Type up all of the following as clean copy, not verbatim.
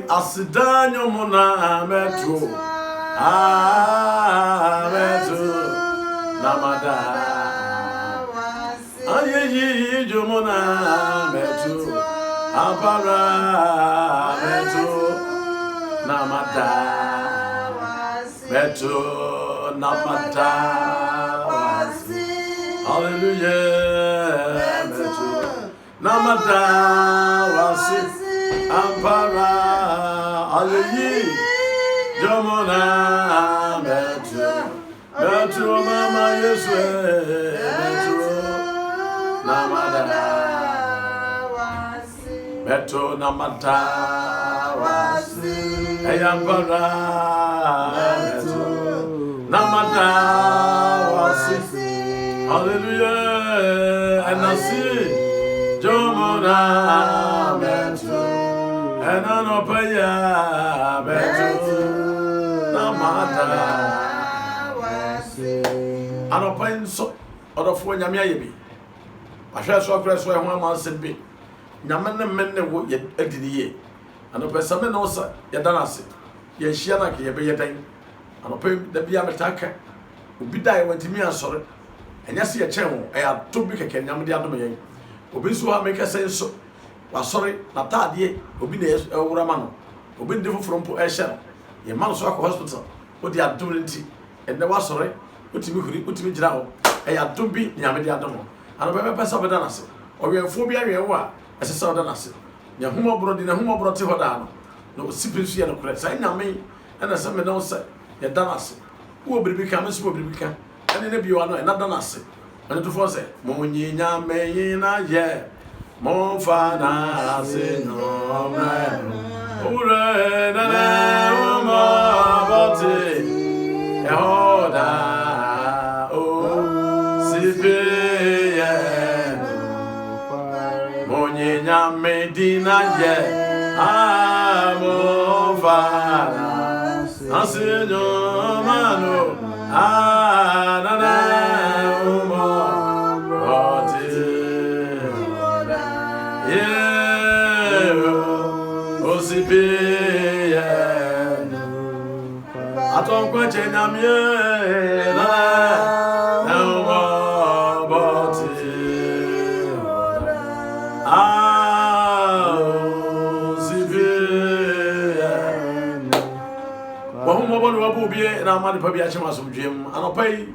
Asidanyo muna metro metro namada ayeyi jomuna metro apara metro namada metro namada hallelujah metro namada wasi ampara ayeyi jomuna metro mama yesu metro namada metro namada wasi ampara metro namada wasi hallelujah and I see jomuna metro and I know paya metro namada wasi anopain so odofo nyame ayebi ahwe so akra so ehwa manse bi nyame ne menne wo adiniye anopesa me no sa yedanase ye hia na ke ye be yedan Anɔpa da bia metaka obi da e wantimi asɔre enya se ye kyɛn ho ɛyɛ ato bi kɛkɛ nyam de adom yɛn obi so ha meka sɛ nso wasɔre na taade obi na ɛwura ma no obi ndi foforo mpo ɛhyɛ no ye man so akɔ hospital odi adom nti ɛnɛ wasɔre otimi huri otimi gyina ho ɛyɛ adom bi nyam de adom ho anɔpa pɛ sɛ ɔbɛda nase ɔwɛnfo bi awɛn wo a ɛsɛ sɛ ɔda nase nya homa boro di na homa boro te hɔ da no na osipi so yɛ no korɛ sɛ nyame ɛna sɛ me no sɛ yɛ da nase wo biribi ka me so biribi ka ɛne ne biwa no ɛna da nase ɛne to fo sɛ mo nyinya me na yɛ mo fa na ase no me ure na na mo bote ehoda o sipe ye mo nyinya me dina ye mo fa na ase no mano na umo bote osipe aton kwache nyamye na umo bote osipe wa humo bonu wabu bie na amade pa bia chema asomdwem anopai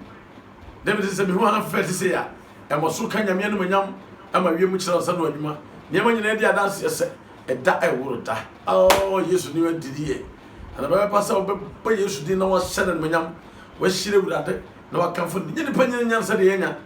David said me hu ha fete se ya e mo so ka nyame no manyam ama wie mu kyerɛ sɛ no adwuma niema nyina di adanse sɛ ɛda ɛworo da oh yesu ni wadidie ana ba pa sɛ ba yesu din na wa hyɛ no manyam wa hyire wurade na wa kamfo ni nipa nyina sɛ de yenya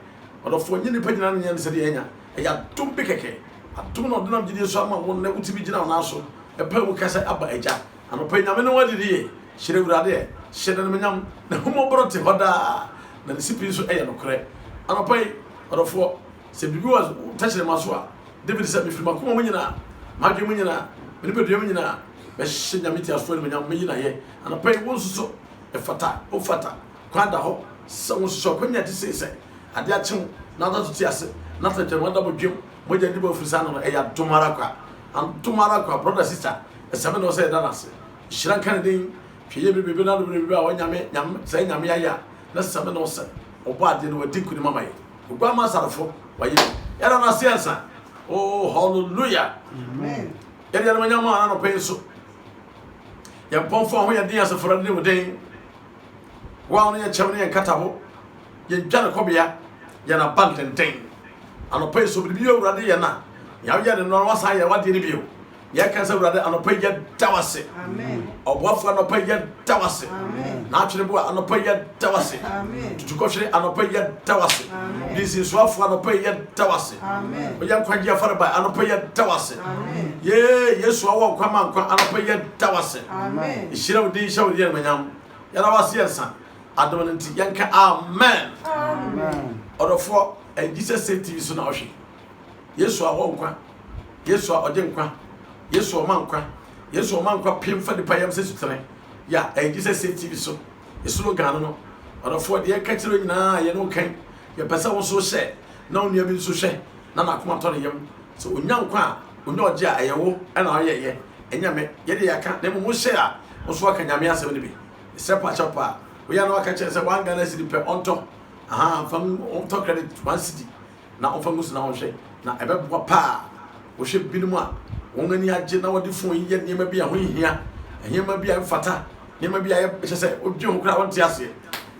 ɔdɔfo nyina nipa nyina sɛ de yenya ɛya dum bi kɛkɛ atum na ɔdenam gidie so ama wo na wuti bi gyina wo na so ɛpa wo kasa aba agya ana pa nyame no wadidie hyire wurade hyɛ no manyam na humo brote hoda na sipi so ɛyɛ no korɛ anopai ɔdɔfo sɛ bibi was tachire maso a David sɛ mefiri makoma mu nyina madwe mu nyina me bedua mu nyina bɛhyɛ nyame ti aso no nyam me nyina yɛ anopai wo nso ɛfata o fata kwanda hɔ sɛ wo nso kwanya te sɛ ade akye na da to ti ase na ta twɛ wanda bodwem mogya di ba ofurisa no ɛyɛ domara kwa brother sister ɛsɛme no sɛ ɛda nase hyira kan den hweye bibi na do bibi a wanyame sɛ nyame aya na sɛme no sɛ ɔbɔ ade no wadi kuni mama yɛ ogba ma sarafo waye yɛra na siensa oh hallelujah amen yɛra na nyama na no pɛn so yɛ pɔnfo ho yɛ den asefra de woden wa no yɛ kyɛm ne yɛ katabo yɛ dwane kɔbea yɛ na bantenten anɔpɛ so bibi awurade yɛ na yɛ yɛ de no wasa yɛ wade ne bio yɛ kan sɛ awurade anɔpɛ yɛ dawase amen ɔboafo anɔpɛ yɛ dawase amen na atwere bo anɔpɛ yɛ dawase amen tutukɔhwere anɔpɛ yɛ dawase amen disinsoafo anɔpɛ yɛ dawase amen oyɛ nkwagye afare ba anɔpɛ yɛ dawase amen ye yesu awɔ kwama nkwa anɔpɛ yɛ dawase amen ihyira wodi hyɛ wodi yɛ manyam yɛra wase yɛnsa adom no nti yɛnka amen amen ɔdɔfo Jesus TV so na ɔhwe yesu awɔ nkwa yesu ɔgye nkwa yesu omankwa pemfa de payam se sutre ya Jesus TV so esuro gano no odofo de ka kire nyina ye no kan ye pesa wo so hye na onua bi so hye na nakoma to ne yam so onyankwa a onya oje a eyewo na oyeye enyame ye de yaka na mo hye a wo so aka nyame asem ne bi sepa chapa we ya no aka kire se wan Ghana cedi pe onto fam onto credit 1 cedi na onfa musu na hwe na ebebo pa wo hye binum a wongani agye na wode fon yi niema bi a ho hia niema bi a mfata niema bi a ye sɛ odwe ho kra wonte ase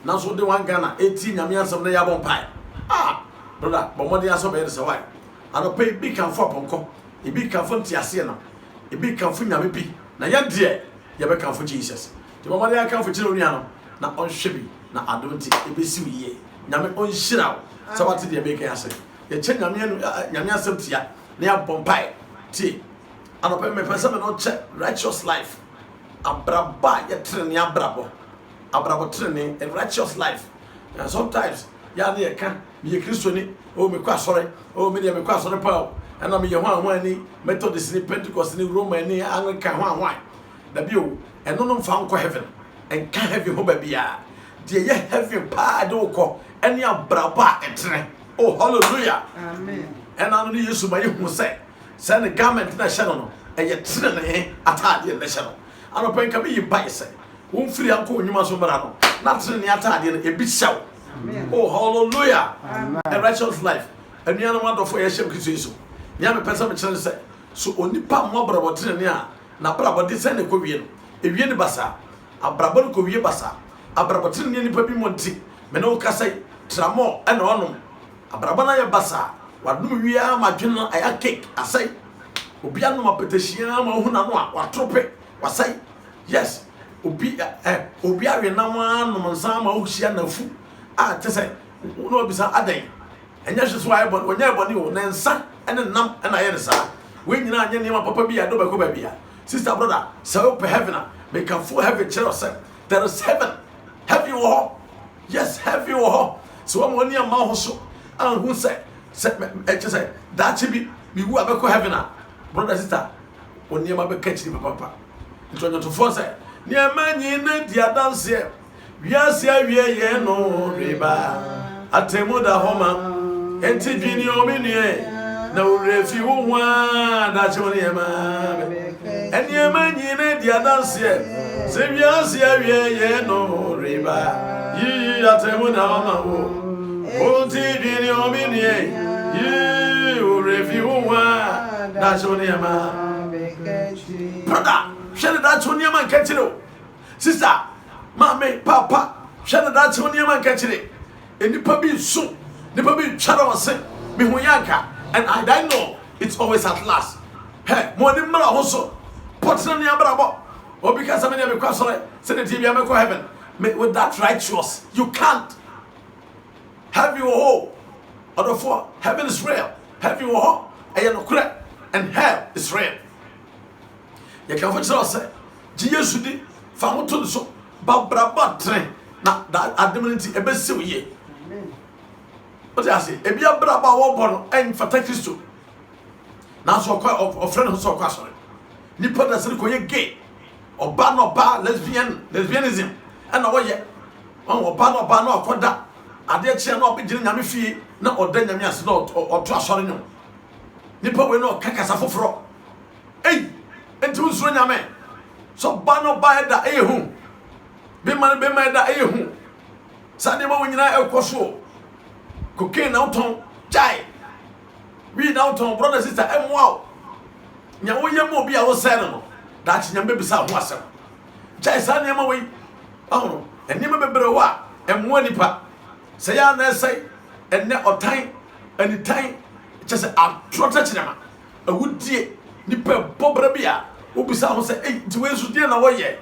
na so de wan Ghana eti nyame asɛm na ya bon pai brother bomode aso be sɛ wai anopai bi kan fo ponko ebi kan fo nte ase na ebi kan fo nyame bi na ya de ye be kan fo Jesus de bomode ya kan fo kire onua no na onhwe bi na adonti ebesi wiye nyame onhyira sɛ wate de be kan ase ye kye nyame asɛm tia na ya bon pai ti anopai me pesa me no che righteous life abraba ye trene abrabo trene and righteous life and sometimes ya na ka me kristoni o me kwa sore o me de me kwa sore pa and me ye ho ani Methodist ni Pentecost ni Roman ni Anglican ho da bio and no mfa nko heaven and can heaven ho ba bia de ye heaven pa de ko ani abraba etrene oh hallelujah amen and anu Yesu ma ye hu say send the garment na hyɛ no ɛyɛ trene atade na hyɛ no anopa nka me yi bai sɛ won free anko onwuma so bra no na tene ne atade no e bi hyew oh hallelujah a righteous life anuana mo adofo ye hyem Kristo Yesu nya me pesa me kyerɛ sɛ so onipa mo brabo tene ne a na brabo de sɛ ne ko wie no e wie ne basa abrabo ko wie basa abrabo tene ne nipa bi monti me no kasai tramo ɛna ɔnom abrabo na ye basa wadum wie a madwen no aya cake asai obi anu apetehia ma hu na no a watrope wasai yes obi awe na ma no nsa ma hu hia na fu a tese no obi sa adan enya hwe so aye bon onya boni o na nsa ene nam na ye nsa we nyina anya ne ma papa bi ado ba ko ba bia sister brother so up heaven make can full heaven chair yourself there is heaven heaven wo yes heaven wo so mo ni ama ho so an hu say say that be mi wu abeko heaven brother sister oni ma be catch ni papa ntonyo to force ni amanyi na dia dance wiase awie ye no riba atemu da homa enti dwini omini na urefi huwa da choni ema eni amanyi na dia dance se wiase awie ye no riba yi atemu da homa wo enti dwini omini yi urefi huwa da choni ema brother share that choni ema nketiro sister mama papa share that choni ema nketire enipa bi so nipa bi twara wose me hu yanka and I know it's always at last hey mo ni mra ho so potna ni abrabo o because am na me kwa sore say the tv am go heaven with that righteous you can't have your whole other for heaven is real have your whole and hell is real you can for say Jesus di fa ho to so babraba tren na ademnity ebe sewye what I say ebi abraba wo bono en fata Kristo na so kwa of friend so kwa sorry nipa da sere ko ye gay oba no ba lesbianism and wo ye on oba no ba no akoda ade chia na obegire nyame fie na oda nyame ase na oto asore no nipa we no kakasa foforo ei enti usuro nyame so ba no ba eda ehu be man eda ehu sade ma wonyina ekoso cocaine now ton chai we now ton brother sister wow nya wo ye mo bi a wo say no that nya be bisa ho asem chai sa ne ma we no eni ma bebre wa emo nipa say ya na say enne otan anitan chese atrota chinema awudie nipa bobra bia wo bisa ho say eh ti we so die na wo ye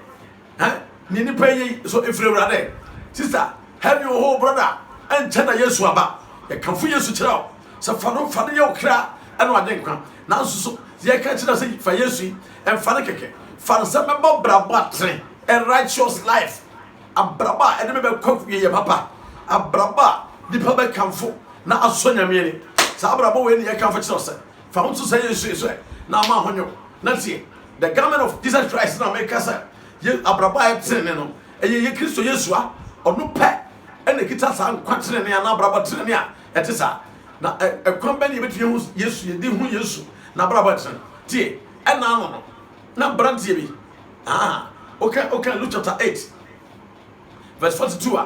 ni nipa ye so efrewrade sister have your whole brother and chana Yesu aba e kanfu Yesu kira se fano ye okra eno ade nkwa na nso ye ka kira se fa Yesu en fano keke fano se mebo braba tre a righteous life abraba ene be kwafu ye papa abraba dipa be kanfu na asonya mieni sa abraba we ne ye kanfu kira se fa nso se Yesu na ma honyo na tie the garment of Jesus Christ na make us ye abraba e tre ne no ye Kristo Yesu a onu pe ene kita sa nkwatere ne na braba tere ne a etisa na ekwamba ne betu Yesu ye di hu Yesu na braba tere tie ena no na brantie bi okay Luke chapter 8 verse 42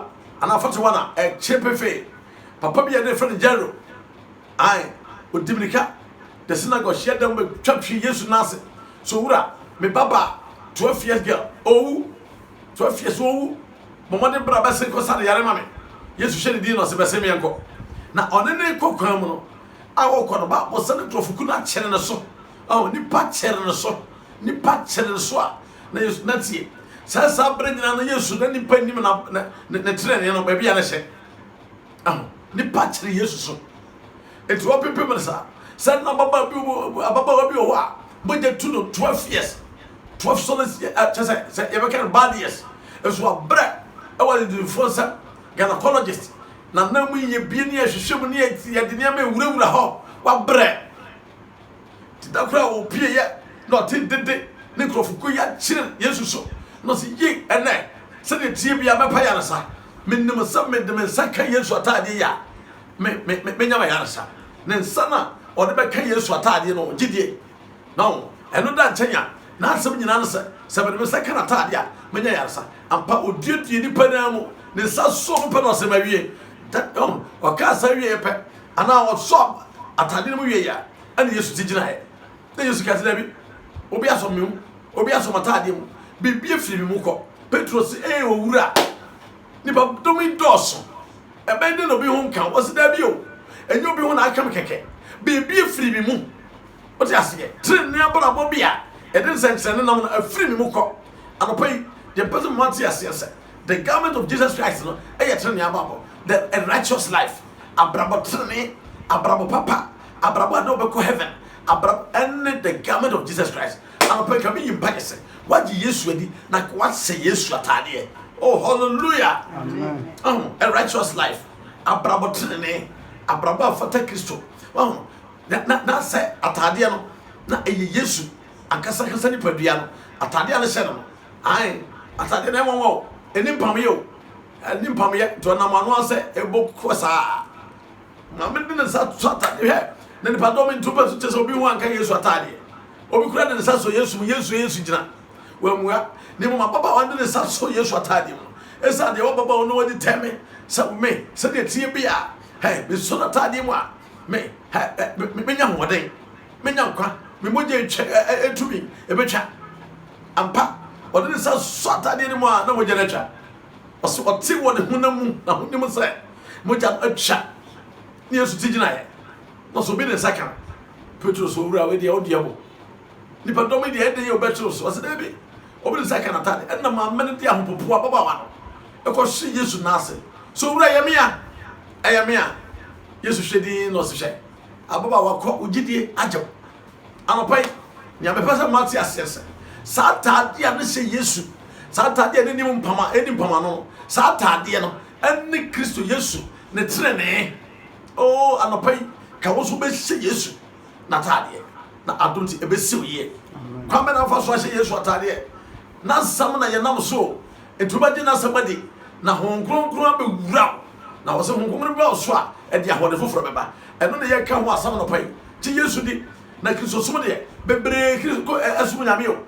and 41 chepefe papa bi ene friend Jero odimrika the synagogue share them with twapwi Yesu nase so wura me baba 12 years girl 12 years owu momode braba se ko sare yare mame Yesu hye di no se bese me enko na onene kokwan mu no awo ko no ba bo se ne trofuku na kere ne so ni pa kere ne so a na Yesu na tie sa bre nyina na Yesu na nipa nim na ne tere ne no ba bia na hye ni pa kere Yesu so enti wo pepe me sa na baba bi o wa bo je tu no 12 years 12 solas say you can bad years eso abre e wa the influencer gynecologist na namu ye bie ne ahwehwem ne ye de ne ma ewurawura ho wa bre ti da kra o pie ye no ti dede ne krofuko ya kire Yesu so no si ye ene se de tie bia mepa ya nsa mennim sa medem nsa ka Yesu atade ya me nyama ya nsa ne nsa na o de be ka Yesu atade no gidie no eno da nchenya na asem nyina no se be me second atade a menya yarsa ampa odiodie ni panamu ne sa so mpa no se mawie o ka sa wie pe ana o so atade no wie ya ana Yesu ti gina he na Yesu ka tena bi obi asom mu obi asom atade mu bibie firi mu ko Petro se owura nipa domi doso ebe de no bi ho kan o se da bi o enyo bi ho na akam keke bibie firi mu o ti asige tren ne abrabo bia e den sense ne nam na afiri mu ko anopai the person wants to say the government of Jesus Christ no e tren ne ababo the a righteous life abrabo tren abrabo papa abrabo ado be ko heaven abrabo and the government of Jesus Christ anopai ka bi yimpa say what Yesu adi na what say Yesu atade oh hallelujah amen a righteous life abrabo tren abrabo afata Kristo na say atade no na eye Yesu ankasa kasa ni padua no atade a le hye no ai atade na wonwo eni mpam ye o eni mpam ye to na manu ase ebo kosa na me de sa atade he na ni padom ntupa so chese obi ho anka Yesu atade obi kura de sa so Yesu gina wamua ni mo baba wande de sa so Yesu atade mo esa de wo baba ono wadi teme sa me se de tie bia he be so atade mo a me nya hoden menya nkwa me moje etumi ebetwa ampa odene sa so atade ni mo a na moje na twa oso oti wo ne hunamu na hunim se moja atwa ni Yesu tigina ye no so bi ne saka Petro so wura we de odiabo ni pa domi de ede ye obetro so se de bi obi ne saka na atade na ma mene de ahopopo baba wa no e ko hye Yesu na ase so wura ye mea Yesu hwedi no se hwe ababa wa ko ugidie agyew anopai nya me pesa mati asese sa tade a ne hye Yesu sa tade ne nim mpama no sa tade no enne Kristo Yesu ne trene oh anopai ka wo so be hye Yesu na tade na adonti ebe siw ye kwame na fa so hye Yesu atade na sam na ye nam so etuba di na samadi na honkronkron abewura na wo se honkronkron be so a e dia hode foforo beba eno ne ye ka ho asam no pai ti Yesu di na Kristo sum de bebre Kristo asum nyame yo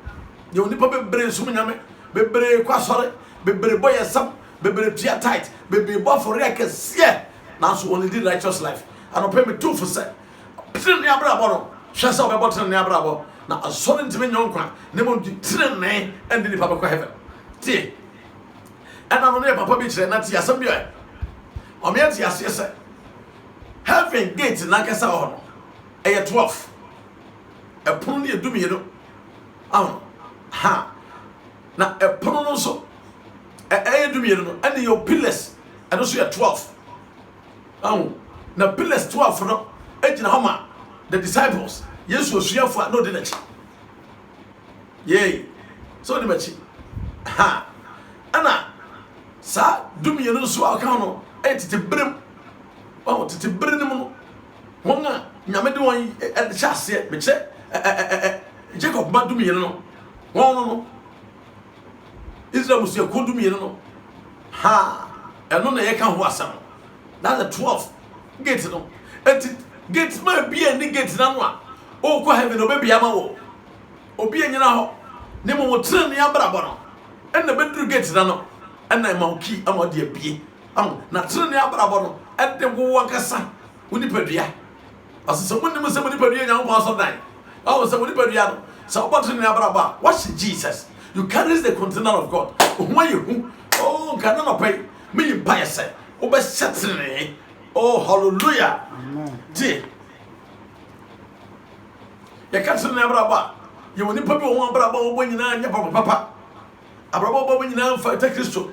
ye oni pa bebre sum nyame bebre kwasore bebre boy sam bebre tia tight bebre bo for yakese na so only the righteous life and pay me 2 for say tren ne abrabo no hwe se obebo tren ne abrabo na asore ntime nyonkwa ne mo tren ne and the papa ko heaven ti and no ne papa bi kire na ti asam bi o me ti asese heaven gate na kesa ho no e 12 epono ne edumie no ha na epono no so edumie no and your pillars and also your 12 na pillars 12 no ejina homa the disciples Yesu osuafo no de na chi yey so de machi ha ana sa dumie no so aka no etete brem tete brem no wonga nyame de won chase me che Jacob madumie no no Israel musu yakondumie no ha eno na ye ka ho asam na the 12 gate no gate ma bia ni gate na no a o ko heaven obebi ama wo obi anyina ho ne mo tren ne abrabo no en na bedru gate na no en na ma oki ama de abie na tren ne abrabo no en de wo wankasa woni padua asese mo nim se mo ni padua nya ho aso dan se mo ni padua no se o tren ne abrabo what Jesus you carry the container of God who you kana no pay me yimpa yese o be setrene oh hallelujah amen di ya katse ne abraba ye woni papi wo abraba wo nyina nya papa abraba wo nyina fa ta Kristo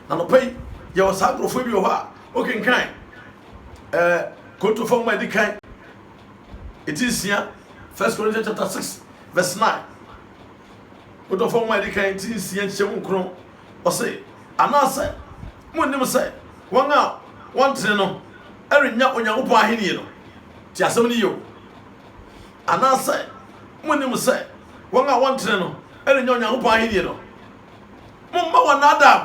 na no pay ye wo sagrofo bi wo ha o kenkan koto fo ma di kan it is here 1 Corinthians chapter 6 verse 9 koto fo ma di kan it is here chem nkron o say anase mo nim say won a won tene no erenya onyankopon ahenie no ti asem ni yo anase mo nim say won a won tene no erenya onyankopon ahenie no mo ma won adam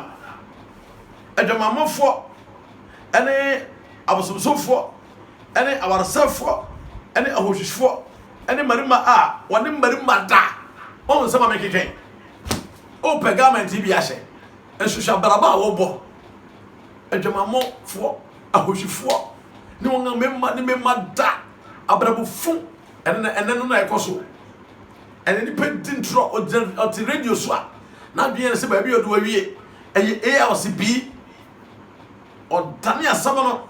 adwamamofo ene abosomsofo ene awarsafo ene ahohwehwefo ene marima a wone marima da on sama me keken o pegament bi ahye enhwehwa baraba wo bo adwamamo fo ahohwifo ni won memma da abrabofo ene no na ekoso ene ni pedintro o ti radio so a na bi ene se ba bi odo awie eye ALCB o dani asama no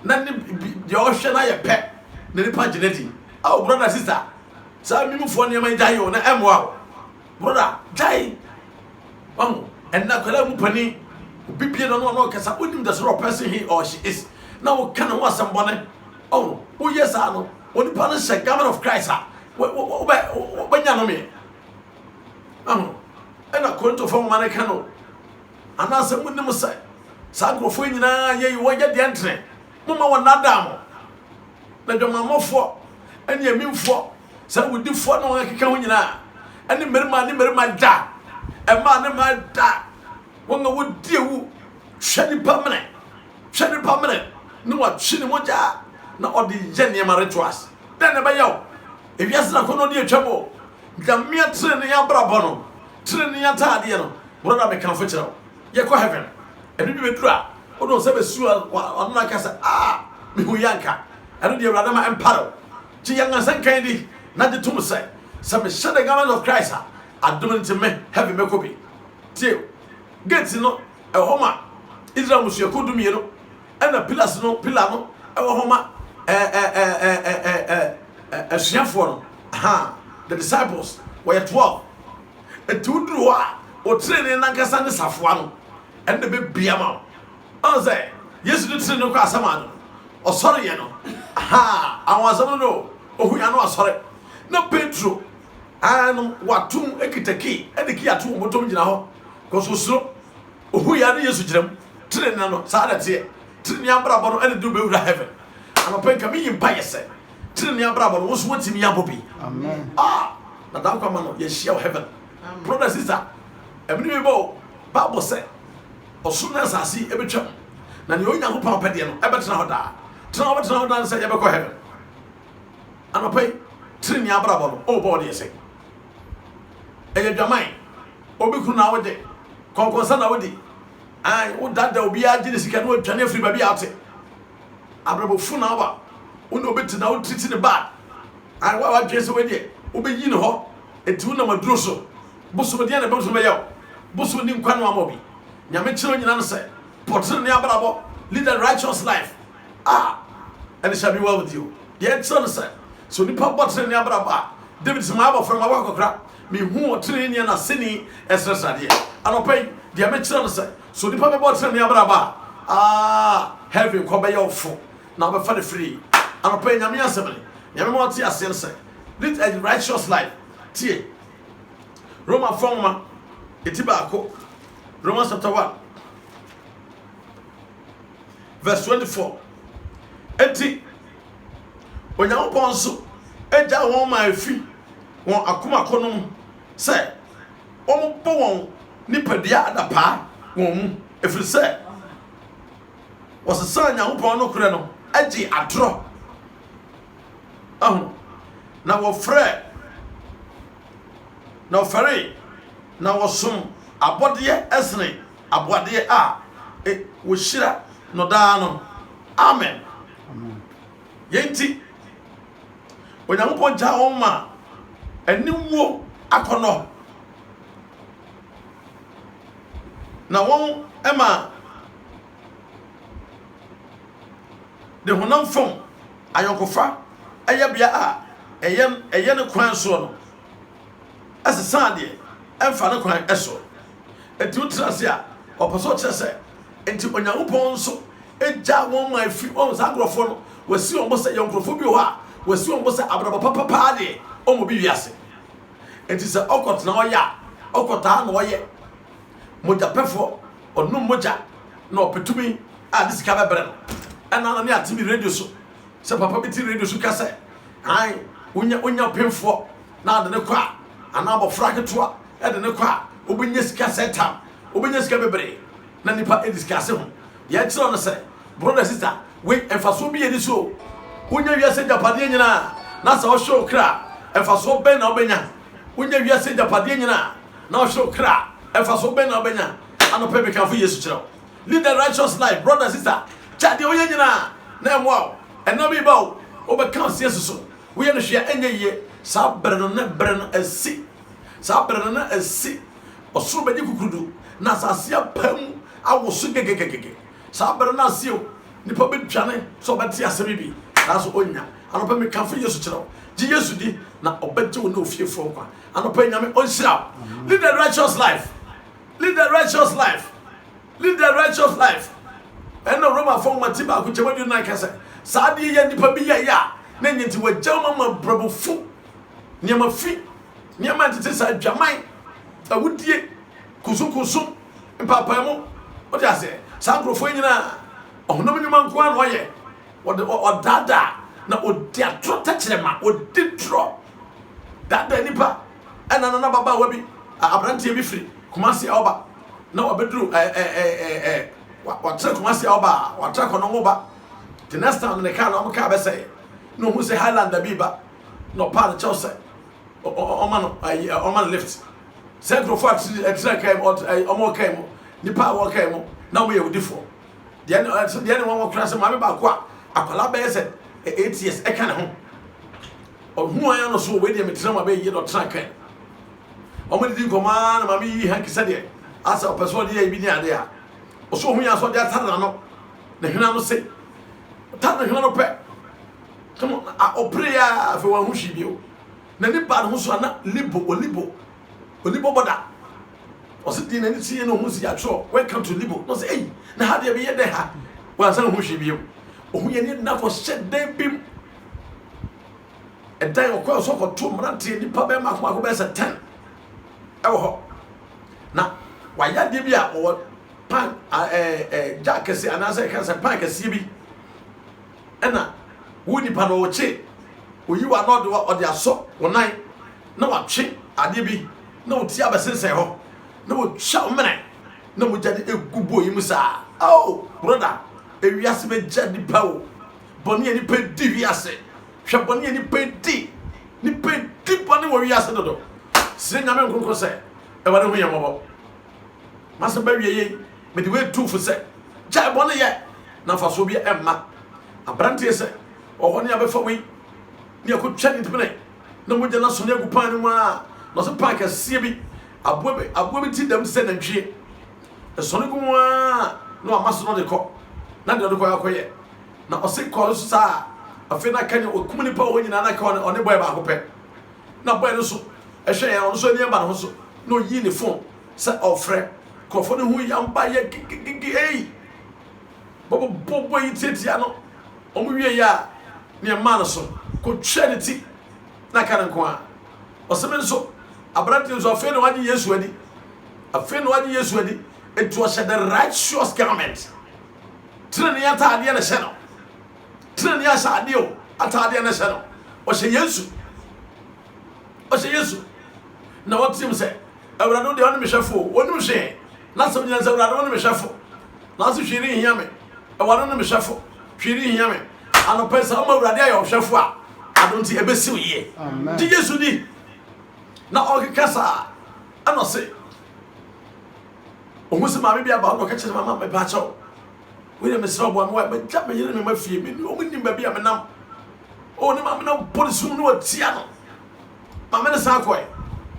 na ni de o hwe na ye pe na ni pa geneti oh brother sister sa mi mu fo ne ma jai o na emwa brother jai and na kwala mu pani obi pie no kasa onim the sort of person he or she is na wo kana wo asambone oh wo yes ano oni pa no she garment of Christ ha wo nya no me and na Korinto fo man ka no ana se munim se sa grofo nyina ye wo ye de entre mo ma wona da mo na dwamamofo ene amimfo sa wudifo na wo keka ho nyina ene merima da ema ne ma da wonga wodi ewu hwani pamene no wa twini moja na odi yene ma rituals den ne ba yaw ewiase na kono di atwamo gamia tre ne ya brabo no tre ne ya taade no brother me kan fo kire ye ko heaven enu bi bedura odo se be su ono na kasa me hu yanka enu di brother ma emparo ti yanga san kan di na de tum se me share the garment of Christ adom me heaven me ko bi ti gate no e homa Israel musu yakodu mieno ena pillars no pillar no e homa asuafo no the disciples were 12 etudru a o train na nkasa ne safoa no ena be biama on say Yesu de train no kwa asama no osore ye no awasano no ohuya no osore na Petro anu watum ekitaki ediki atum botom gina ho kososo ohuya ne Yesu giram train na no sa da tie train ya brabo no ene do be wura heaven anopen ka mi yimpa yese train ya brabo no wo so wantimi ya bobi amen na da kwa ma no ye share heaven brother sister ebini me bo Bible say osuna sasi ebetwam na ne onya hopa pede no ebetena ho da tena ho da say ye be ko heaven anopen train ya brabo no o bo de yese eye dwamai obi kunu na wode konkonsa na wode ai wo dada obi agire sika no atwane afiri ba bi ate abrabo funa wa wona obeti na wo triti ne bad ai wa dwese wede obeyi ne ho etu na maduro so boso de na boso be yaw boso ni nkwa no amobi nyame kiro nyina no se portrait ne abrabo lead a righteous life and it shall be well with you the son say so ni portrait ne abrabo David se ma aba from awa kokra me hu o training na seni esresade anopai dia me kiro no se so ni pa be portrait ne abrabo heaven ko be yofo na be fa the free anopai nyame asebele nyame mo ti ase say lead a righteous life tie Roma forma etibako Romans chapter 1 verse 24 enti onyankopon so eja won ma afi won akoma konom se won bo won nipadua adapa won mu efiri se wasesa nyankopon no kure no agi adro na wo frɛ na ofere na wosom abode esne abode wo shira no da no amen yenti onyankopon ja won ma aniwo akono na won ema de honam fom ayonkofa ayabia eye ne kwan so no asesa de emfa ne kwan eso enti utrase a oposo kyerese enti onyankopon so eja won ma fi on sagrofo no wasi on bo se yonkrofo bi ho a wasi on bo se abraba papa de o mo bi wiase enti se okot na oya okota na oye moja pefo onu moja na opetumi a disika bebre no ana na atimi radio so se papa bi ti radio so kase ai unya pemfo na de ne kwa ana bo fraketoa e de ne kwa obenye sika setam obenye sika bebre na nipa ediscuss ho ye kiro no se brother sister we enfaso bi yedi so unya wiase japade nyina na sa o show kra enfaso ben na obenya wonya wiase japade nyina na ohwe kra efa so ben na obenya anope be kan fo Yesu kire lead the righteous life brother sister chade wonya nyina na emwa eno bi ba o be kan Yesu so wo ye no hwe enye ye sa bre no na bre no asi sa bre no na asi osoro be kukudu na sasia pam awoso gegegege sa bre na asi o nipa be twane so be ti asemi bi na so onya anope me kan fo Yesu kire ji Yesu di na obegye wo na ofiefo kwa anope nyame onhyira lead the righteous life lead the righteous life lead the righteous life and no Roma form matiba ku chemadu na kase sa de ye nipa bi ya na nyinti wagya mama brabofu niam fi niam antete sa adwaman awudie kusukusu mpapa mu o ja se sa nkrofo nyina ohonom nyuma nko an oye odada na odi atrota kyerema odi tro dada nipa na baba wa bi abrantie bi firi Kumasi Oba na obedru watra Kumasi Oba watra kono ngoba the next time the car no ka be say no who say Highlander biba no part Chelsea o man lift central fact extra came o mo came nipa wo came na we udifo the any one class ma be ba ko akwala be say 8 years e kan ho o hu ayan no so we dey metra ma be yi do tra kan o mo di koma na ma mi yi han kisa de asa o person dey bi ni ade a o so hu ya so dey atara no na hina no se ta na hina no pe come on o prayer for one hu shi bi o na ni ba no so na libo boda o se di na ni tie no hu si ya tro welcome to libo no say eh na ha de bi ye de ha wa san hu shi bi o hu ye ni na for shed dem bim e dan o ko so ko to mrante ni pa be ma ko be se 10 ewo ho na wa ya de bi a o pan jackese anase kan se pan kase bi ena woni pa no che oyi wa no de o de aso wonan na wa twe ade bi na o ti abesense ho na o twa mene na mo jade egubo yi musa oh brother ewiase be jade pawo boni ani pe di wiase hwe boni ani pe di boni wo wiase dodo se nyame nkonko se e wade hu yambo masa ba wieye me de we tu fu se ja boni ye na fa so bi emma abrante se o honi abefa wi ni akotwa ni tpene na mo jana so ne gu pan mu a no se pan ka sie bi abo bi ti dem se na ntwie e so ne gu mu a no amaso no de ko na de ko yakoye na o se ko so sa afi na kan o kum ni pa o nyina na ka on boy ba ko pe na boy no so e hwe ya on so ni ba no so no yi ni phone se ofre ko fo ne hu yamba ye gigi bobo yi tetia no o mu wie ya ni ma no so ko charity na kan ko a o se men so abrante so afi no waji Yesu adi it was the righteous garment trene ya ta ade na hye no trene ya sa ade o ata ade na hye no o hye Yesu na what him say awrado de on me hwefo wonu hwe na so nyina say awrado on me hwefo na so hwiri hia me awrado on me hwefo hwiri hia me ano pesa o awrade ayo hwefo a adonti ebesi oye amen ti Yesu di na o kasa ano say o musu ma me bia ba no ka kire mama me ba chawo we dem sra bo am wa me ja me yire me mafie me o mu nim ba bia me nam o ni ma me na police mu no tia no ma me na sa koy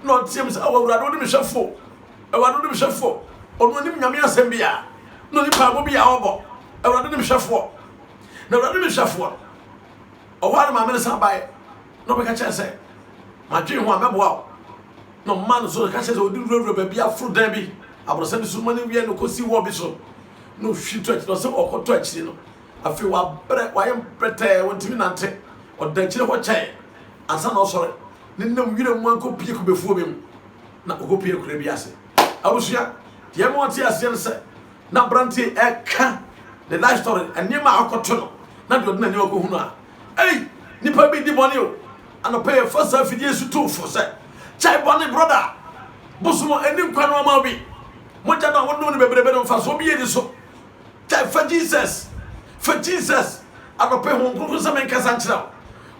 no tia me sa awurado ni me hwefo o no nim nyame asem bia no ni pa bo bia obo awurado ni me hwefo na awurado ni me hwefo o wa ma me na sa bae no be ka kire say ma dwi ho ameboa no man so ka kire say odi ruru ba bia fru dan bi abrosa bi so mani wie no kosi wo bi so no hwito akiro se okoto akiri no afi wa bre wa yem prete wontimi nante odan kire ho chai ansa na osore ne nam wire mu anko pie ko befuo bem na okopie kure bi ase abusua ye mo ti ase ne se na branti eka the life story enema akoto no na de odina ni okohunu a ei nipa bi di boni o anope first afidie su to fo se chai boni brother bosumo enim kwano ma bi mo jana wono ne bebrebe no fa so bi edi so chai for Jesus anope ho nkuru se men kasa nchira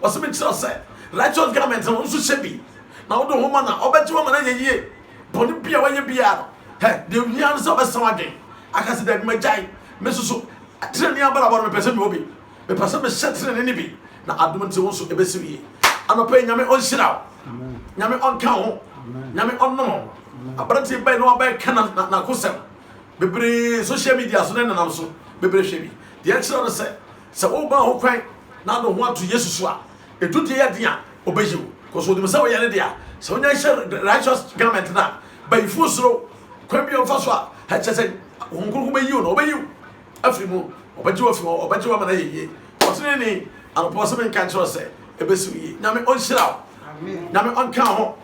o se men chira se righteous garment no so shebi na wo do ho ma na obeti wo ma na yeye boni bia wa ye bia he de nya so be sama den aka se da bi magai me so trene abara abara me pese me obi me pese me shetrene ni bi na adom nti wo so ebesi wie anopa nyame on shira nyame on ka ho nyame on no abrante bai no bai kana na kosem bebre social media so na nam so bebre hwebi de akira no se wo ba ho kwan na do ho ato yesu so a etuti ye dia obejiwo ko so dem se wo ye ne dia se wo nya share righteous garment na bai fusro kwan bi on fa so a ha chese hunkuruku be yiwo no obeyiwo afiri mu obejiwo fi obejiwo ma na yeye otene ni anopo se men kan chiro se ebesi wie nyame on shira amen nyame on kan ho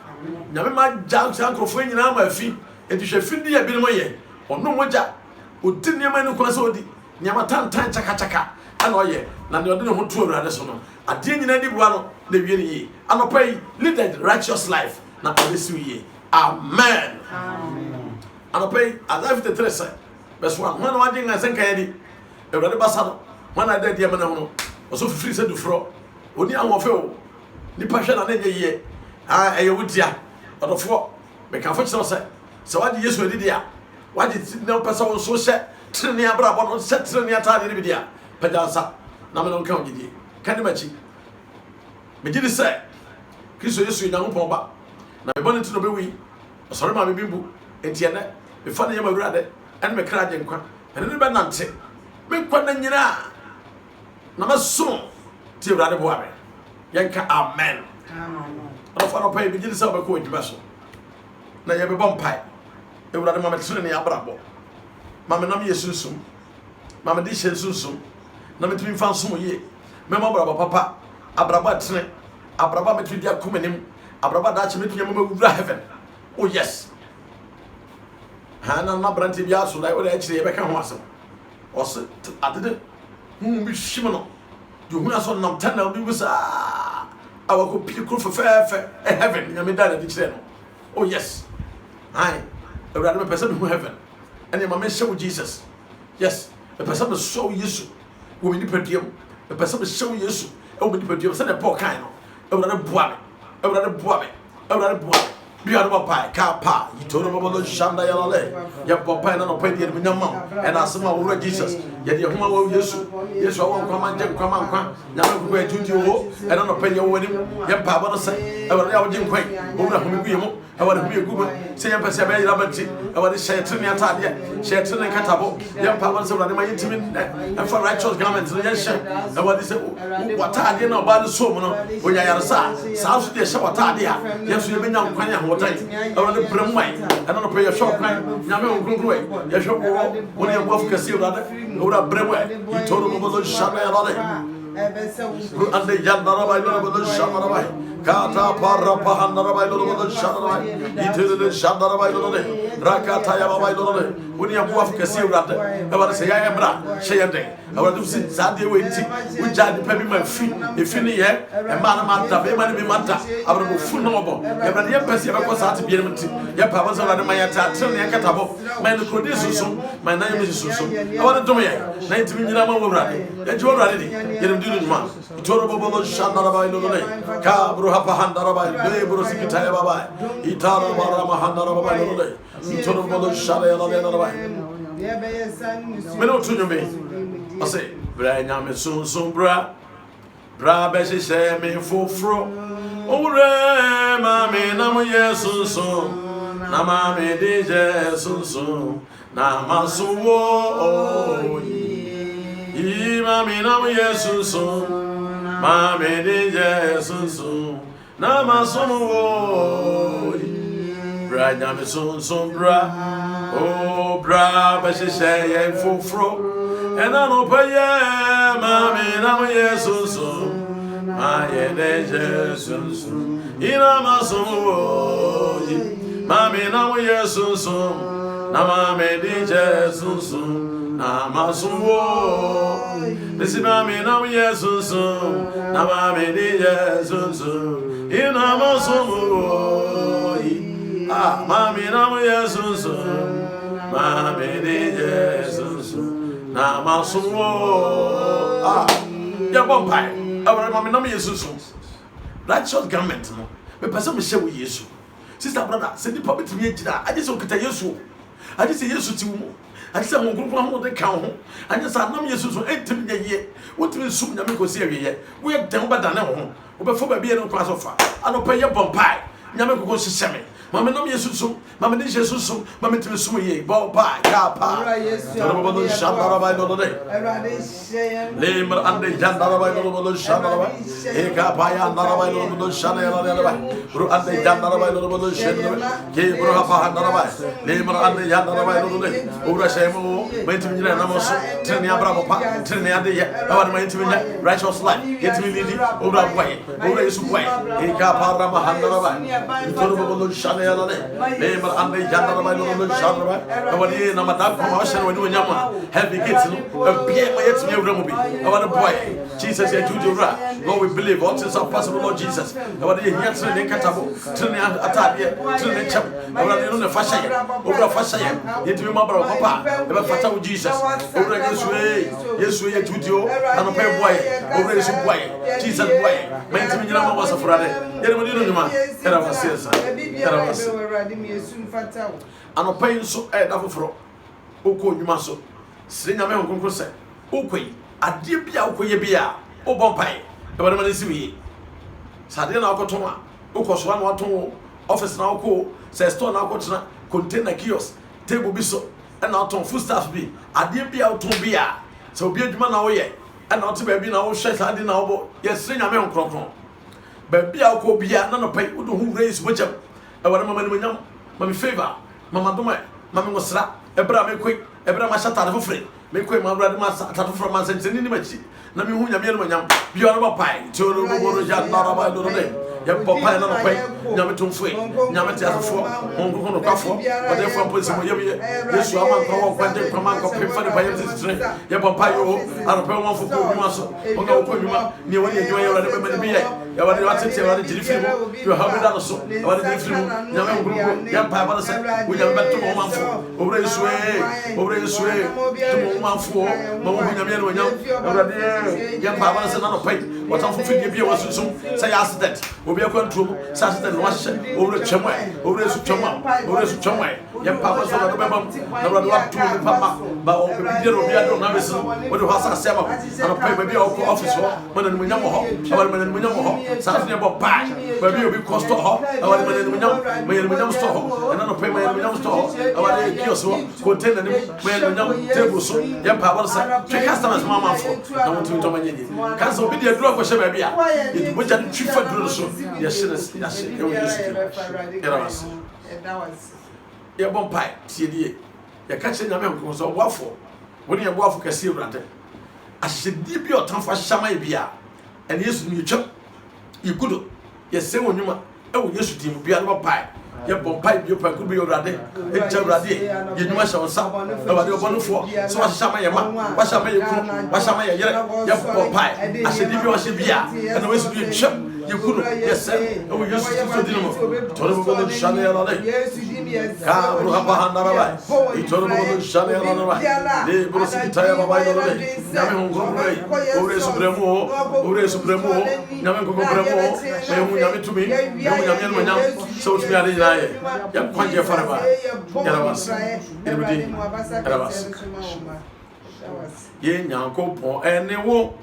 nyame ma ja sankrofo nyina ma afi enti hwe fidi ya bi no ye ono moja odi niam ni kwa se odi niam tantan chaka chaka ana oye na ne odi ne ho to awurade so no ade nyina di bua no na wie ne yi anopai lead a righteous life na ebesi wie amen amen anopai azaf the tres verse 1 when one thing asenka yedi awurade basa no when I did yam na ho no oso fifiri se du fro oni ahofe o nipa hwe na nye ye eye wudia odofo me kan fo kire se waje yesu edi dia waje ne pesa won so hye trene abrabo no se trene atade ne bidia pedansa na me no kan gidi kan machi me gidi se kristo yesu nyankopon ba na me bonne tino be wi osore ma me bimbu enti ene me fa ne yama wurade ene me kra je nkwa ene ne be nante me kwa na nyina na maso ti wurade bo abe yenka amen amen of our pay begin to be going to vessel. Na ye be bompai. E wura de mama tsune ne abrabo. Mama nam ye sunsum. Mama di hye sunsum. Na metumi fa nsom ye. Me mo abrabo papa. Abrabo atene. Abrabo metumi dia kumanim. Abrabo da che metumi mama wura heaven. Oh yes. Ha na brante bia so like we dey kire ye be ka ho asem. O se adede. Bi shimo no. Du hu aso nam tana bi busa. Our go people for fair heaven. Nyame da di kire no. Oh yes. Aye. Awurade me person who heaven. And my show Jesus. Yes. The person show Jesus. We need pedium. The person show Jesus. E we need pedium. Say the poor kind no. Awurade boa me. Awurade boa me. Awurade boa me. Bi ado papa ka pa. Yitoro babo shanda ya lale. Ya papa na no pa di me nyama. And asema wo Jesus. Ya di homa wo Yesu. Yesu awon kwa manje kwa mankwa. Nyame ku ba tuti wo. E na no pa ye wo nim. Ya pa ba no se. Awurade ya wo jin kwan. Wo na homi guye mo. Awurade homi gugu. Se ya pese ba yira banti. Awurade shaytani atade. Shaytani katabo. Ya pa ba se awurade ma yintimi. And for righteous garment no ya she. Awurade se watade na ba no so mo no. Onya yarsa. Sa so de she watade a. Yesu ye benya nkwan ya wotai. Awurade bremwai. E na no pa ye shop kwan. Nyame onkrunkroi. Ye shop wo. Wo ne bof kasi awurade. Awurade bremwai. Yitoro bobo shana ya lale. Ande jandara ba ilo bobo shana ba. Kata para pahandara ba ilo bobo shana ba. Itele shana ba ilo le. Rakata ya ba ilo le. Woni ya bof kasi awurade. Awurade se ya embra. Sheyende. Awurade si zade we nti. Ujade pa bi ma fi. Efi ne ye. E ma na ma da be ma ne bi ma da. Awurade mo fu no bo. Awurade ye pese ye be ko sa ate bi nti. Ye pa ba se awurade ma ya ta atre ne katabo. Ma ne kodi susu. Ma na ye me susu. Awurade dum ye. Na ntimi nyina ma awurade. Ye ji awurade di. Ye dem dinu ma. Itoro bobo shandara ba ilo le. Ka bro ha pa handara ba. Le bro sikita ya baba. Itaro bara ma handara ba ilo le. Itoro bobo shara ya le na ba. Me no tunyo me. I say, bra nyame sun bra. Bra be se me fofro. Ore ma me na mo yesun na ma me de jesun na ma suwo. I ma me na mo yesun ma me de jesun na ma suwo. Bra nyame sun bra. Oh bra be se ye fofro. And I don't pay mammy, I'm Jesus, my Jesus, in a maso, mammy, now Jesus, Namame Jesus, Namaso, this is mammy, now Jesus, Namame Jesus, in a maso, ah, mammy, now Jesus, mammy Jesus. Na masuwo ya bompai awara mama na me yesusu righteous garment no me pese me hye wo Yesu sister brother se nipa betimi agina age se okita Yesu age se Yesu ti wo age se mo nkronkron ho de kan ho age se anam Yesu so entim nyeye wotimi sum nyame ko se awiye wo ye den ba dane ho wo be fo ba bi e no kwa so fa anopa ye bompai nyame ko hyehyɛ me mama nom Yesu so mama ni Yesu so mama timi sum ye bompai ka pa torobo shandara ba do de lemar ande jandara ba do shandara ba e ka pa ya andara ba do shandara ba bro ande jandara ba do shandara ke bro ha pa andara ba lemar ande jandara ba do de obra shemo mentimi nyina na mo so tene abra papa tene ade ya awa na mentimi nya righteous life getimi lidi obra boy obra Yesu boy e ka pa ra ma handara ba torobo shandara ya de lemar ande jandara ba do shandara ba wadi na mata ko ma shan wadi nyama heavy gates no bia ma yetimi awra mo bi awa boy Jesus ya juju ra Lord we believe all things are possible Lord Jesus awa de hia tene ne katabo tene atade tene chap awa de no ne fasha ya obra fasha ya yetimi ma bra papa e ba fata wo Jesus obra Yesu ya juju na no pe boy obra Yesu boy Jesus boy ma yetimi nyina ma wasa furade yere mo dino nyuma era wasiesa era wasi ano pe so e da foforo oko nyuma so sire nyame honkonko se okoi ade bia okoye bia obompai e bana mane siwi sade na akoton a okoso na waton office na oko se store na akotena container kiosk table bi so e na aton food staff bi ade bia oton bia se obi adwuma na wo ye e na ote ba bi na wo hwe sade na wo ye sire nyame honkonko ba bia oko bia na no pai udo hu raise bocham e bana mama ni nyam mami favor mama doma mami ngosra ebra me koi ebra ma shata da fofre me koi ma brad ma ta fofre ma senteni ni machi na me hu nyame no nyam bia no ba pai toro boro ja na ra ba do de ya papa na no pai nyame tumfue nyame ti asofo onko no kwafo o de fo police mo yebe Yesu ama ko wo kwande kwama ko pefa de bayem titre ya papa yo ara pe mo fo ko nyuma so o ga ko nyuma ni woni enyo ya ora de be mani bi ya wa de wa tete wa de jiri fi mo yo ha be da no so wa de jiri fi mo nyame ngruko ya pa ba se wo nyame beto mo manfo obra Yesu to mo manfo mo mo nyame no nyam ora de ya pa ba se na no pai wa tan fo fi bi wa susum say accident obi akwantum say accident no hye obra twema obra Yesu twema ya pa ba so na be bam na ora de wa tu ni papa ba o be bi ro bi ado na be so wo de ho sa se ba na pai ba bi o office ho mo na no nyam ho awar mo na no nyam ho sa se bo pa ba bi obi costo ho awar mo na no nyam store ho na no pai mo na no nyam store ho awar e kiosk ho container ni mo na no nyam table so ya pa ba sa twe customers mama fo na mo tu to manyegi kan so obi de duro ko she ba bia e du boja twi fa duro so ya shines ya she e wo Yesu era was ya bon pai tiedie ya ka che nyame ko so boafo woni ya boafo kase urade ahyedi bi otanfo hyama bia ene Yesu ni twa ikudo ya se wonuma e wo Yesu tim bia no pai ya bon pai bi opa ku bi urade e cha urade ye nyuma sha wonsa e wa de obonufo so wa hyama ye ma wa hyama ye ku wa hyama ye yere ya bon pai ahyedi bi o hye bia ene Yesu bi twa yekuno yese o Yesu Kristo dinimo toro bo de shane ya lale ka bro hapa handara ba i toro bo de shane ya lale ba de bro sikita ya baba ya lale nyame hongro bro ore supremo nyame ko bremo e hu nyame tumi e hu nyame no nyam so tumi ale na ye ya kwanje fara ba ya rabas irmudi rabas ye nyanko pon ene wo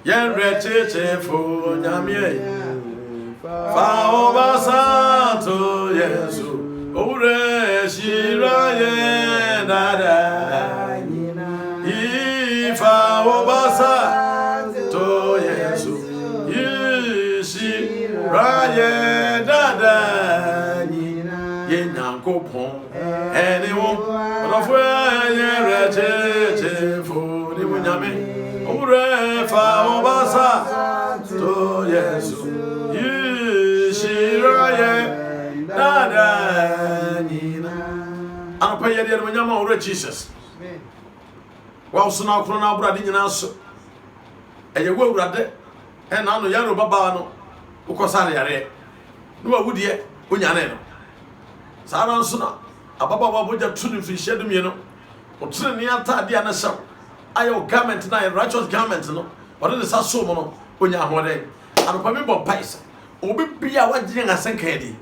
yen recheche fo nyame fa obasanto Yesu ore shira ye dada ifa obasanto Yesu shira ye dada ye nyanko pon eniwo olofo yen recheche fo ni nyame ure fa obasa to Yesu yishira ye dada nina anapa ye de nyama ure Jesus wa usuna akro na abura de nyina so eye wo urade e na no yaro baba no ukosa na yare no wa wudie onyane no sara nso na ababa wa boja tunu fi hyedu mi no otre ne atade anasha ayo garment na righteous garment no ode de sa so mo no onya hode anopa me bo paisa obi bia wagye nga senkedi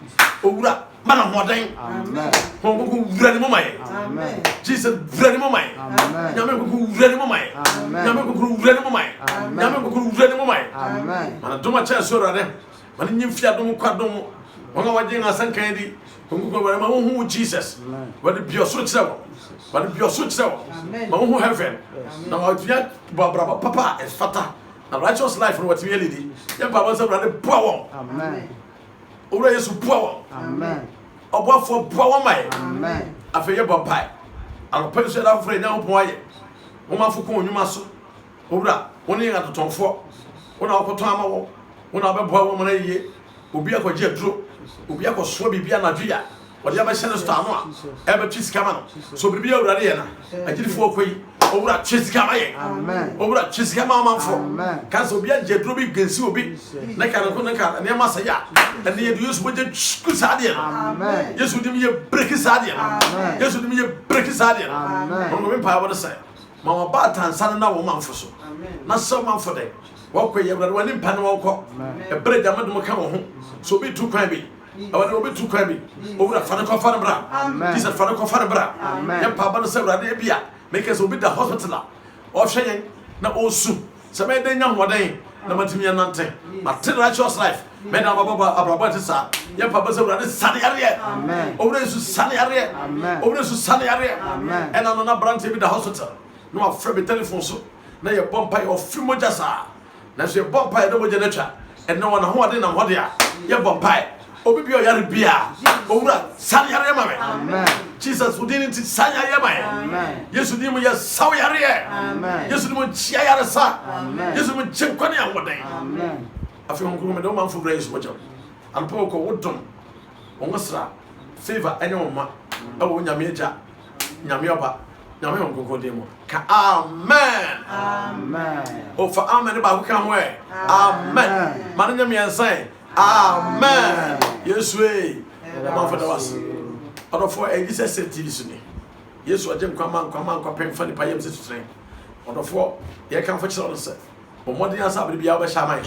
owura mana hoden Amen. Hongo wura ni momaye Amen. Jesus wura ni momaye Amen. nyame ko wura ni momaye Amen. nyame ko wura ni momaye Amen. nyame ko wura ni momaye Amen. mana doma cha so rade mana nyimfia dom kwadom wonga wagye nga senkedi hongo ko wura ma hu Jesus wade bio so kire wade bio so kire ma hu heaven na watia baba papa es fata na righteous life no what really di ya baba so rade power Amen. owura Yesu power Amen. Obafo power mai Amen. afeye bompai alopa so da frɛ nya ho aye wo ma fo ko onwuma so owura woni nga totonfo wona okoton amawo wona obeboa wo mara yie obi akogye aduro obi akoso bibia na dwia wode abɛhyɛ no sta no a ebe twisika ma no so bibia owura de ye na agirifo okoyi owura twisika ma ye Amen. owura twisika ma manfo Amen. kanso obi agye aduro bi gensi obi na ka no na ka ne ma saya ɛne ye du Yesu boje kusade no Amen. Yesu dim ye break sade no Amen. Yesu dim ye break sade no Amen. ono me pa wo say ma wo ba tansa na wo manfo so na so manfo de wo kɔ ye brado wani mpa ne wo kɔ e break jama dum ka wo ho so bi tu kwan bi awade obi tu kwan bi owura fa ne kɔ fa ne bra Amen. Jesus fa ne kɔ fa ne bra Amen. ye pa ba no say brado e bia make us obi da hospital o hwɛ yen na o su sɛ me de nya hoden na matimi nante mate righteous life me na baba abraba te sa ye pa ba say brado sane yare Amen. owura Yesu sane yare Amen. owura Yesu sane yare Amen. and no na branch bi da hospital no afre be telephone so na ye bompa ye ofi moja sa na so ye bompa ye do moja na twa and no na ho ade na ho de a ye bompa obi bi o yare bia owura sane yare ma me Amen. Jesus udini ti sane yare ma ye Amen. Yesu di mo ye saw yare Amen. Yesu di mo chia yare sa Amen. Yesu mo chenkwani ahoden Amen. afi hon ko me do man fu bra Yesu moja anpo ko wodom won sra favor enye wo ma awo nyame agya nyame oba nyame hon ko demo ka amen Amen. o fa amen ba ko kan we amen man nyame yansan amen Yesu e ma fa da was odofo e Jesus TV su ni Yesu agye nkwa pemfa ni payem se tutre odofo ye kan fa kire on se bo modern asa abiri bia ba sha mai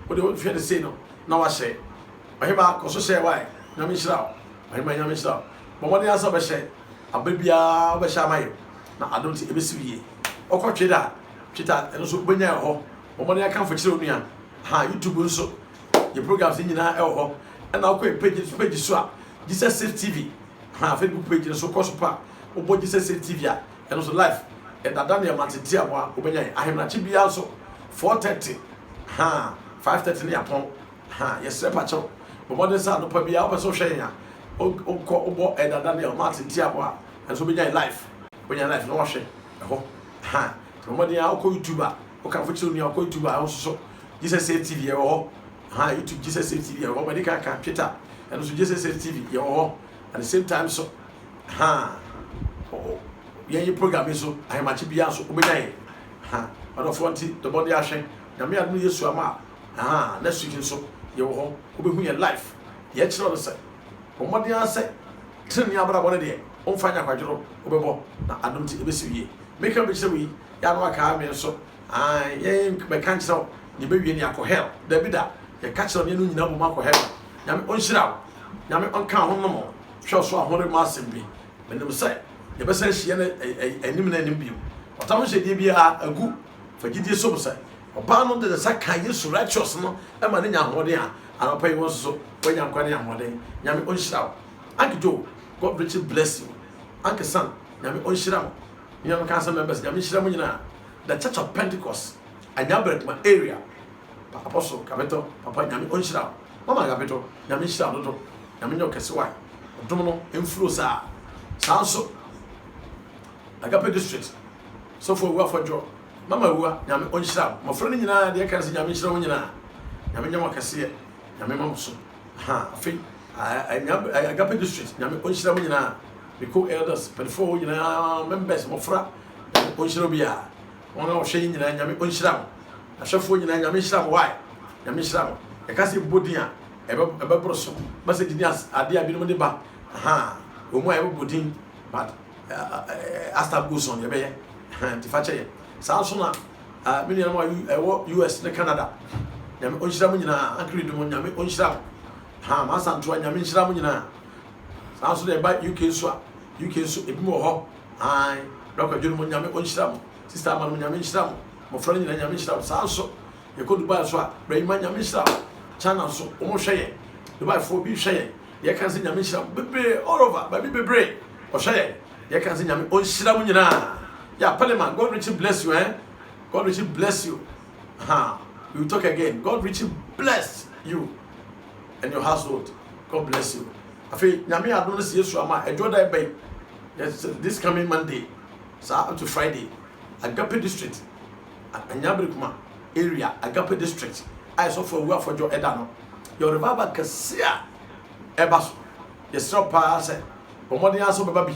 o de o hwe de sei no na wa hye oheba ko so hye wai nyame hira oheba nyame hira bo modern asa ba hye abiri bia ba sha mai na adonti ebesi wie okotwe da twita eno so benya ho bo modern kan fa kire onua ha YouTube nso ye programs nyina e ho na akọ page so a Jesus TV ha Facebook page so ko so pa obo Jesus TV a eno so live e dada na matete abo obenya ahemna chi bia so 4:30 ha 5:30 ni apon ha yes pa cho bobo de sa no pa bia o so hwe ya o ko obo e dada na matete abo a enso obenya live no hwe ho ha bobo de ya o ko YouTube a o kan fo chi ni o ko YouTube a o so Jesus TV e ho ha YouTube Jesus TV e ho ba de ka Twitter enso Jesus TV e ho at the same time so ha ye program so ahemachi bia so obenya ha odofo nti the body ahwe nyame adu Yesu ama ha next week so ye wo ho obehu ye life ye kire no se omodi ase tini abra bone de on fanya kwadworo obebo na adom ti ebesi wie make am be kire wi ya no aka me so ye be kan kire ni be wie ni akohel da bida ye ka kire ne no nyina bo makohel nyame on hira nyame on kan ho no mo hwe so ahore ma asem bi menim say ye be say hie na anim na anim bi otam hye die bia agu fagidie so say oba no de sa kan Yesu righteous no e ma ne nya hode a anopa yi so wanya nkwane nya hode nyame on hira ankido God richly bless you anke san nyame on hira nyame kan san members nyame hira mo nyina the Church of Pentecost Anyabredma area apostle kabeto papa nyame on hira mama kabeto nyame hira dodo nyame nyo kese wai odom no emfuro sa so Agape district so for we for jo mama wuwa nyame on hira mo fro ni nyina de kan se nyame hira mo nyina nyame nyama kese nyame mama so ha afi Agape district nyame on hira mo nyina we co elders but for nyina members mo fra on hira bia ona o hwe nyina nyame on hira mo ahwefo nyina nyame hira mo why nyame hira mo e ka se bodin a ebe broso message ni ade abi no de ba ha o mo ebe bodin but asta goes on yebe ti fa che sa so na me ni na US ne Canada nyame onhyira mu nyina akri dum nyame onhyira ha ma santo nyame onhyira mu nyina saa so de ba UK so ebi mo ho ai dɔkɔ dwene mu nyame onhyira mu sister ama no nyame onhyira mu mo fra nyina nyame onhyira mu saa so ye ko Dubai so a brahima nyame onhyira mu China so o mo hwɛ ye Dubai fo bi hwɛ ye ye kan se nyame onhyira mu bebre all over ba bi bebre o hwɛ ye ye kan se nyame onhyira mu nyina ya Parliament God richly bless you God richly bless you we will talk again God richly bless you and your household God bless you afi nyame adom no se Yesu ama ejoda ebe yes this coming Monday up to Friday Agape district Anyabrikuma area Agape district I saw for we for jo eda no your revival kasia ebaso yesro pa se bomodi aso beba bi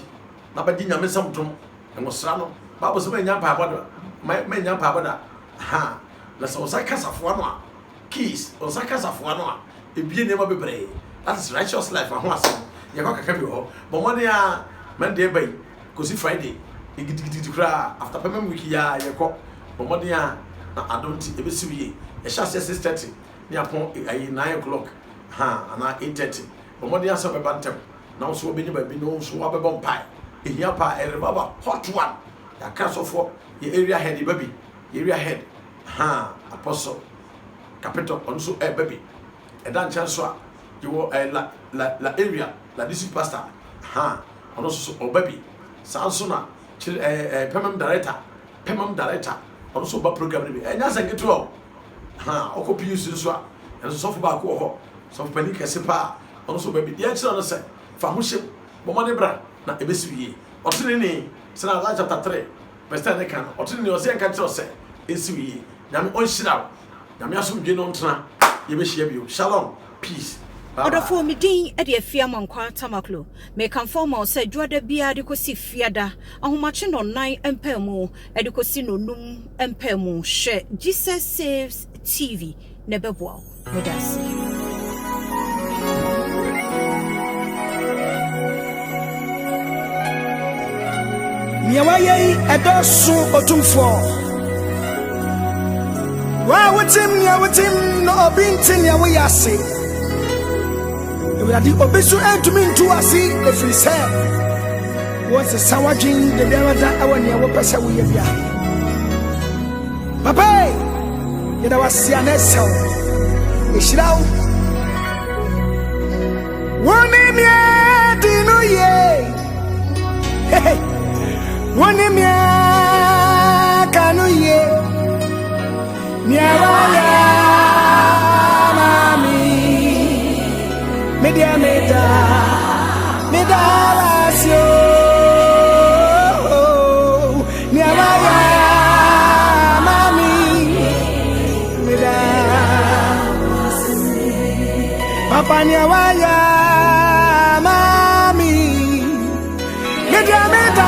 na ba di nyame samtom eno sra no Bible say nya pa boda nya pa boda ha la so sa kasafo no a keys o sa kasafo no a ebie ne ma bebre that is righteous life ho asem ye ko kaka bi ho bomodi a Monday bay kosi Friday igidi kra after payment week ya ye ko bomodi a na adonti ebesiwie e sha 6:30 ni apon ayi 9 o'clock ana 8:30 bomodi a so be bantem na so obenye ba bi no so wa be bom pai ehia pa erebaba hot one ya kasofo ye area head baby area head apostle capital on so baby e dan chance a you la area la district pastor ono so baby sansona pemam director ono so ba program ni enya sengetro okopi use so a eno so fo ba ko ho so pani kese pa ono so baby dia chira no se fa ho hye bomode bra na ebesiwie otene ni sena Isaiah chapter 3 verse 10 kan otene ni ose kan chira se esiwie nyame onhyira nyame asomdwe no ntena ye be hye bio shalom peace Odofo mi din e de afia mankwa tamaklo me kan formal say dwoda bia de kosi fiada ahomache no nan empamu e de kosi no num empamu hwe Jesus Saves TV ne beboa modasi Nyawaye edosu otumfo wa wotim no obintin ya we yase Ewurade obesu entumi ntu ase efiri sɛ wose sawadwin de biarada awani awo pɛsɛ wo yɛ bia papa yɛda wasia na ɛsɛw ehyiraw woni mia dinu ye woni mia kanu ye mia wala Meda lasio Niawaya mami Meda Papa niawaya mami Meda